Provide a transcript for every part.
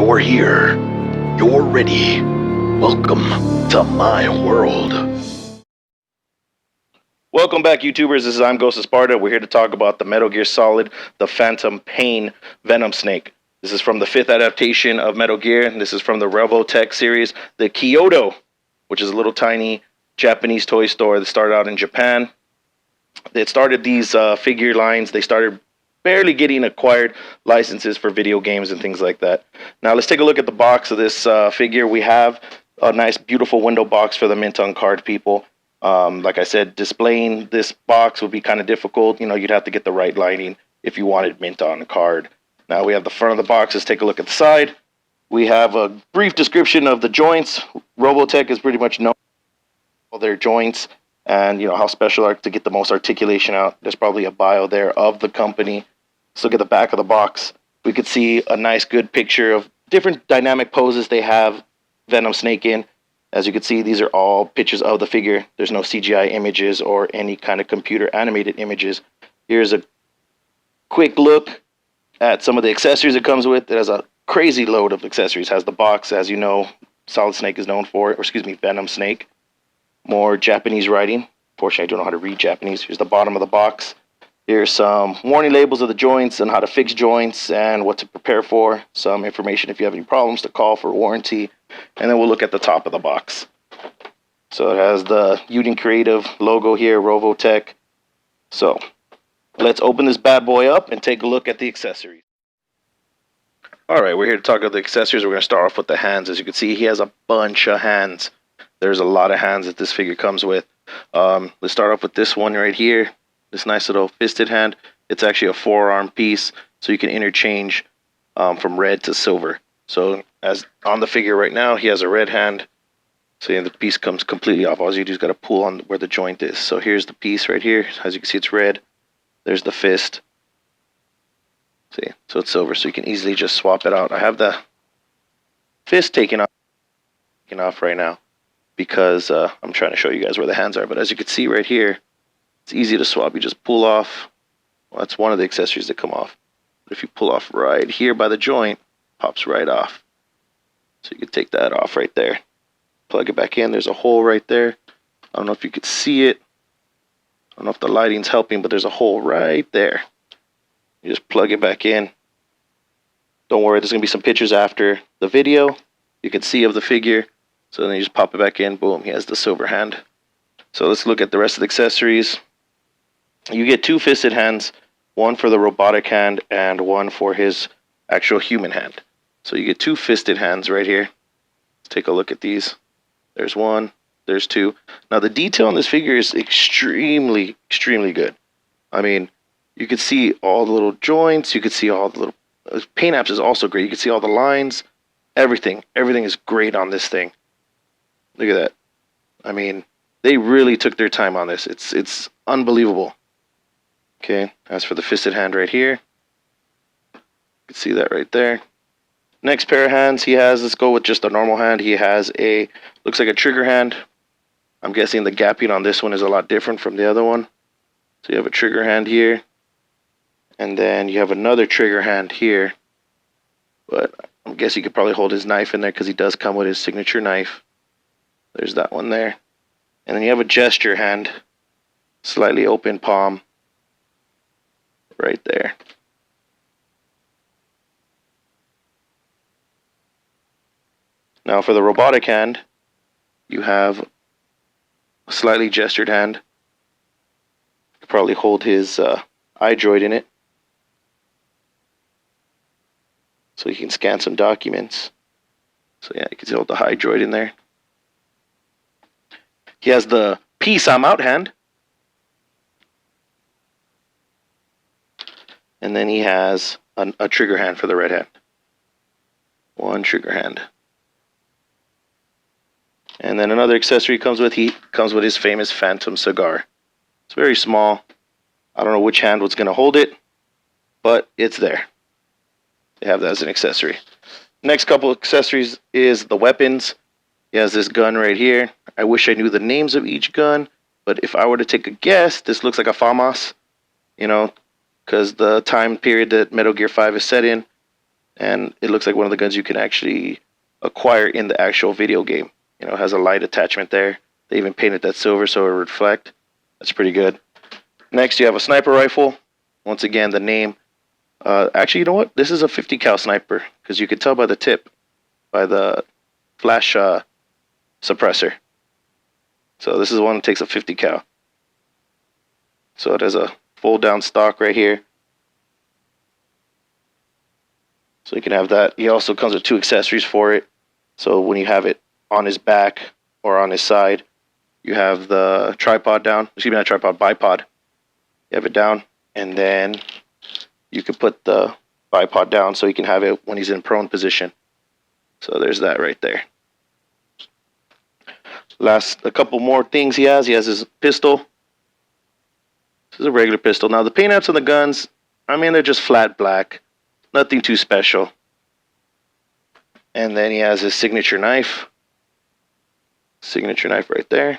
You're here. You're ready. Welcome to my world. Welcome back, YouTubers. This is I'm Ghost of Sparta. We're here to talk about the Metal Gear Solid, the Phantom Pain Venom Snake. This is from the 5th adaptation of Metal Gear, and this is from the Revoltech series, the Kyoto, which is a little tiny Japanese toy store that started out in Japan. It started these figure lines. They started barely getting acquired licenses for video games and things like that. Now let's take a look at the box of this figure. We have a nice, beautiful window box for the mint on card people. Like I said, displaying this box would be kind of difficult. You know, you'd have to get the right lighting if you wanted mint on a card. Now we have the front of the box. Let's take a look at the side. We have a brief description of the joints. Revoltech is pretty much known for their joints and, you know, how special are to get the most articulation out. There's probably a bio there of the company. Let's look at the back of the box. We could see a nice, good picture of different dynamic poses they have Venom Snake in. As you can see, these are all pictures of the figure. There's no CGI images or any kind of computer animated images. Here's a quick look at some of the accessories it comes with. It has a crazy load of accessories. It has the box, as you know, Solid Snake is known for, or excuse me, Venom Snake. More Japanese writing. Unfortunately, I don't know how to read Japanese. Here's the bottom of the box. Here's some warning labels of the joints and how to fix joints and what to prepare for. Some information if you have any problems to call for warranty. And then we'll look at the top of the box. So it has the Union Creative logo here, Revoltech. So let's open this bad boy up and take a look at the accessories. Alright, we're here to talk about the accessories. We're going to start off with the hands. As you can see, he has a bunch of hands. There's a lot of hands that this figure comes with. Let's start off with this one right here. This nice little fisted hand. It's actually a forearm piece, so you can interchange from red to silver. So as on the figure right now, he has a red hand. So yeah, the piece comes completely off. All you do is got to pull on where the joint is. So here's the piece right here. As you can see, it's red. There's the fist. See, so it's silver, so you can easily just swap it out. I have the fist taken off right now, because I'm trying to show you guys where the hands are. But as you can see right here, it's easy to swap. You just pull off. Well, that's one of the accessories that come off. But if you pull off right here by the joint, it pops right off. So you can take that off right there. Plug it back in. There's a hole right there. I don't know if you could see it. I don't know if the lighting's helping, but there's a hole right there. You just plug it back in. Don't worry, there's going to be some pictures after the video you can see of the figure. So then you just pop it back in, boom, he has the silver hand. So let's look at the rest of the accessories. You get two fisted hands, one for the robotic hand and one for his actual human hand. So you get two fisted hands right here. Let's take a look at these. There's one, there's two. Now the detail on this figure is extremely, extremely good. I mean, you can see all the little joints, you can see all the little, paint apps is also great. You can see all the lines, everything is great on this thing. Look at that. I mean, they really took their time on this. It's unbelievable. Okay, as for the fisted hand right here, you can see that right there. Next pair of hands he has, let's go with just a normal hand. He has a, looks like a trigger hand. I'm guessing the gapping on this one is a lot different from the other one. So you have a trigger hand here. And then you have another trigger hand here. But I guess you could probably hold his knife in there because he does come with his signature knife. There's that one there. And then you have a gesture hand, slightly open palm, right there. Now for the robotic hand, you have a slightly gestured hand. You could probably hold his eye droid in it, so you can scan some documents. So yeah, you can hold the eye droid in there. He has the peace I'm out hand. And then he has a trigger hand for the red hand. One trigger hand. And then another accessory comes with his famous Phantom cigar. It's very small. I don't know which hand was going to hold it, but it's there. They have that as an accessory. Next couple accessories is the weapons. He has this gun right here. I wish I knew the names of each gun, but if I were to take a guess, this looks like a FAMAS, you know, because the time period that Metal Gear 5 is set in, and it looks like one of the guns you can actually acquire in the actual video game. You know, it has a light attachment there. They even painted that silver so it would reflect. That's pretty good. Next, you have a sniper rifle. Once again, the name. Actually, you know what? This is a 50 cal sniper because you could tell by the tip, by the flash suppressor. So this is one that takes a 50 cal. So it has a fold down stock right here. So you can have that. He also comes with 2 accessories for it. So when you have it on his back or on his side, you have the tripod down. Excuse me, not tripod, bipod. You have it down, and then you can put the bipod down so you can have it when he's in prone position. So there's that right there. A couple more things he has. He has his pistol. This is a regular pistol. Now the paint apps on the guns, I mean, they're just flat black. Nothing too special. And then he has his signature knife. Signature knife right there.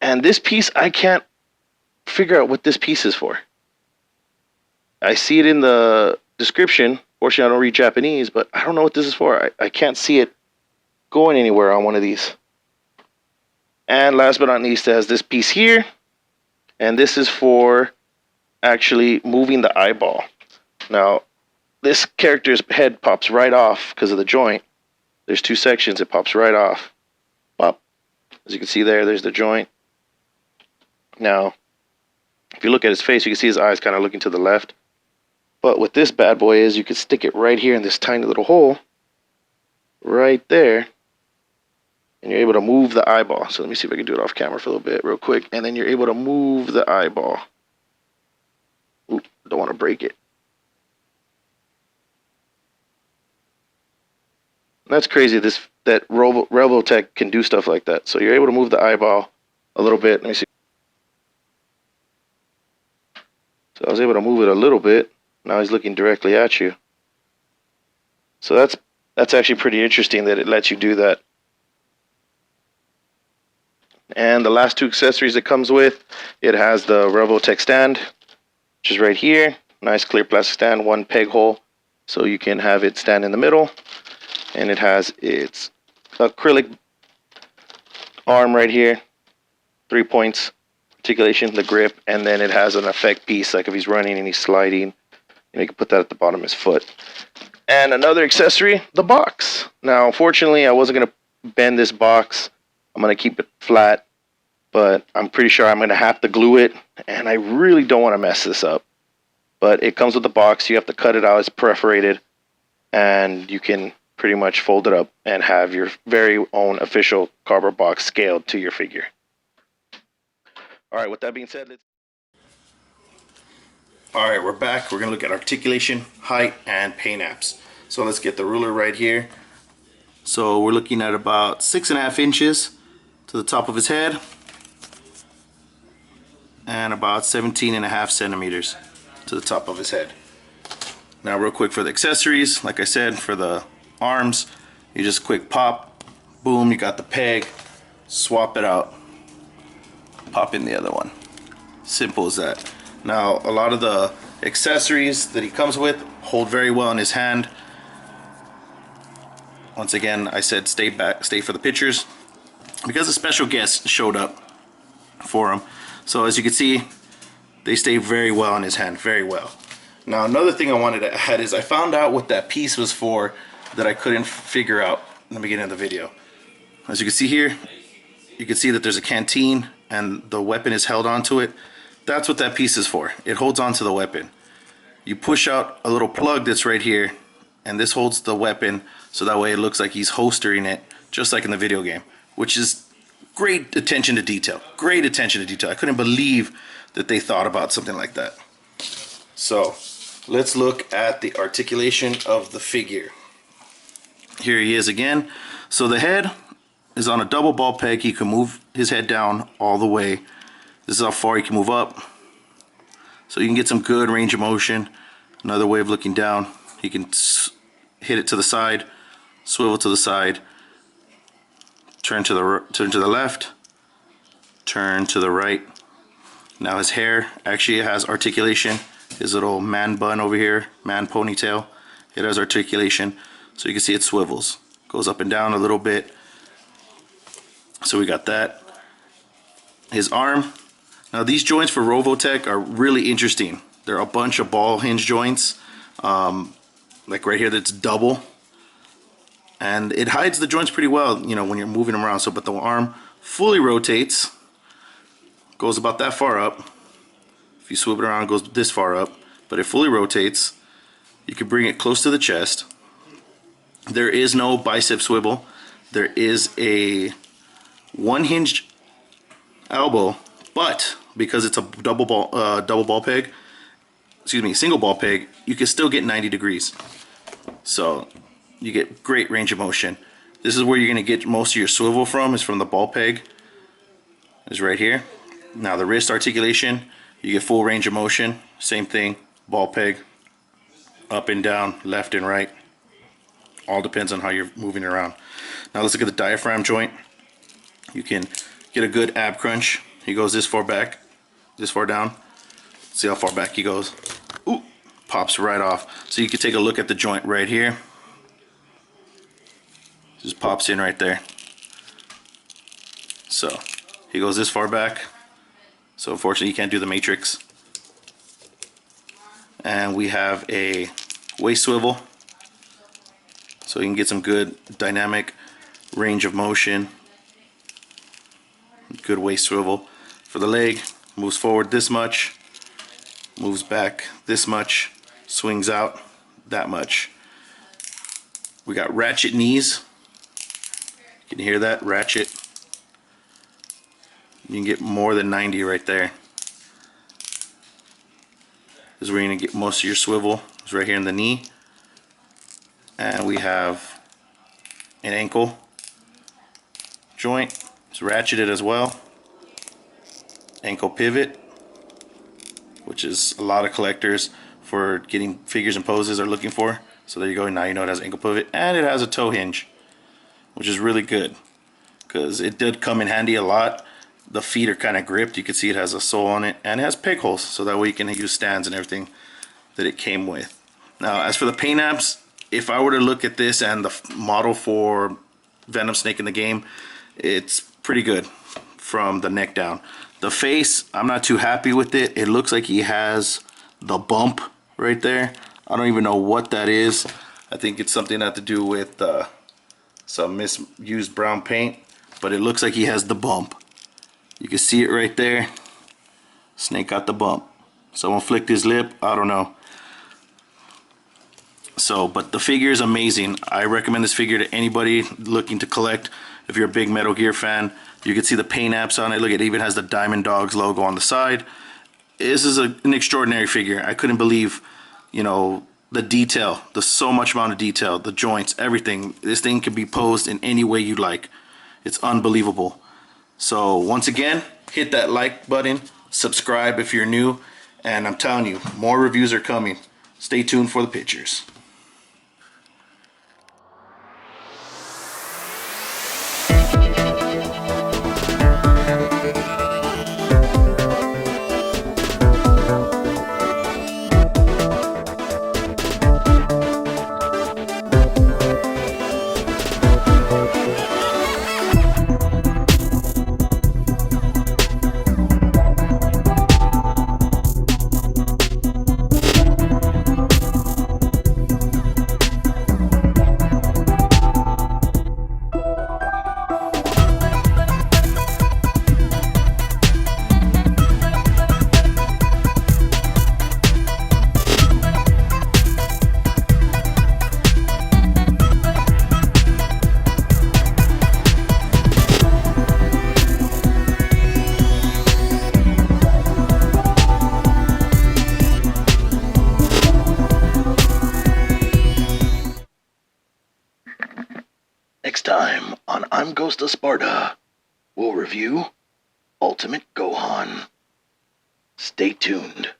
And this piece, I can't figure out what this piece is for. I see it in the description. Fortunately, I don't read Japanese, but I don't know what this is for. I can't see it going anywhere on one of these. And last but not least, it has this piece here. And this is for actually moving the eyeball. Now, this character's head pops right off because of the joint. There's 2 sections. It pops right off. Pop. As you can see there, there's the joint. Now, if you look at his face, you can see his eyes kind of looking to the left. But what this bad boy is, you can stick it right here in this tiny little hole. Right there. And you're able to move the eyeball. So let me see if I can do it off camera for a little bit real quick. And then you're able to move the eyeball. Ooh, don't want to break it. That's crazy that Revoltech can do stuff like that. So you're able to move the eyeball a little bit. Let me see. So I was able to move it a little bit. Now he's looking directly at you. So that's actually pretty interesting that it lets you do that. And the last 2 accessories it comes with, it has the Revoltech stand, which is right here. Nice clear plastic stand, 1 peg hole, so you can have it stand in the middle. And it has its acrylic arm right here, 3 points, articulation, the grip, and then it has an effect piece, like if he's running and he's sliding, and you can put that at the bottom of his foot. And another accessory, the box. Now, unfortunately, I wasn't going to bend this box. I'm going to keep it flat, but I'm pretty sure I'm going to have to glue it, and I really don't want to mess this up. But it comes with the box. You have to cut it out. It's perforated, and you can pretty much fold it up and have your very own official cardboard box scaled to your figure. All right, with that being said, all right, we're back. We're going to look at articulation, height, and paint apps. So let's get the ruler right here. So we're looking at about 6.5 inches to the top of his head and about 17.5 centimeters to the top of his head. Now real quick for the accessories, like I said, for the arms, you just quick pop, boom, you got the peg, swap it out, pop in the other one. Simple as that. Now a lot of the accessories that he comes with hold very well in his hand. Once again, I said stay for the pictures because a special guest showed up for him. So as you can see, they stay very well in his hand, very well. Now another thing I wanted to add is I found out what that piece was for that I couldn't figure out in the beginning of the video. As you can see here, you can see that there's a canteen and the weapon is held onto it. That's what that piece is for. It holds onto the weapon. You push out a little plug that's right here, and this holds the weapon so that way it looks like he's holstering it just like in the video game, which is great attention to detail. Great attention to detail. I couldn't believe that they thought about something like that. So let's look at the articulation of the figure. Here he is again. So the head is on a double ball peg. He can move his head down all the way. This is how far he can move up. So you can get some good range of motion. Another way of looking down. He can hit it to the side, swivel to the side, turn to the left, turn to the right. Now his hair actually has articulation. his little man bun over here, man ponytail. It has articulation, so you can see it swivels. Goes up and down a little bit. So we got that. His arm. Now these joints for Revoltech are really interesting. They're a bunch of ball hinge joints. Like right here that's double. And it hides the joints pretty well, you know, when you're moving them around. So, but the arm fully rotates. Goes about that far up. If you swoop it around, it goes this far up. But it fully rotates. You can bring it close to the chest. There is no bicep swivel. There is a one hinged elbow, but because it's a double ball peg, single ball peg, you can still get 90 degrees. So you get great range of motion. This is where you're going to get most of your swivel from, is from the ball peg. Is right here. Now the wrist articulation, you get full range of motion. Same thing, ball peg, up and down, left and right. All depends on how you're moving around. Now let's look at the diaphragm joint. You can get a good ab crunch. He goes this far back, this far down. See how far back he goes. Ooh, pops right off. So you can take a look at the joint right here. Just pops in right there. So he goes this far back. So unfortunately you can't do the matrix. And we have a waist swivel. So you can get some good dynamic range of motion. Good waist swivel. For the leg, moves forward this much, moves back this much, swings out that much. We got ratchet knees. You can hear that, ratchet. You can get more than 90 right there. This is where you're going to get most of your swivel. It's right here in the knee. And we have an ankle joint. It's ratcheted as well. Ankle pivot, which is a lot of collectors for getting figures and poses are looking for. So there you go. Now you know it has ankle pivot, and it has a toe hinge, which is really good because it did come in handy a lot. The feet are kind of gripped. You can see it has a sole on it, and it has peg holes, so that way you can use stands and everything that it came with. Now, as for the pain abs, if I were to look at this and the model for Venom Snake in the game, it's pretty good from the neck down. The face, I'm not too happy with it. It looks like he has the bump right there. I don't even know what that is. I think it's something that to do with some misused brown paint, but it looks like he has the bump. You can see it right there. Snake got the bump. Someone flicked his lip, I don't know. So, but the figure is amazing. I recommend this figure to anybody looking to collect. If you're a big Metal Gear fan, you can see the paint apps on it. Look, it even has the Diamond Dogs logo on the side. This is an extraordinary figure. I couldn't believe, you know, the detail. There's so much amount of detail, the joints, everything. This thing can be posed in any way you like. It's unbelievable. So once again, hit that like button, subscribe if you're new, and I'm telling you, more reviews are coming. Stay tuned for the pictures. Next time on I'm Ghost of Sparta, we'll review Ultimate Gohan. Stay tuned.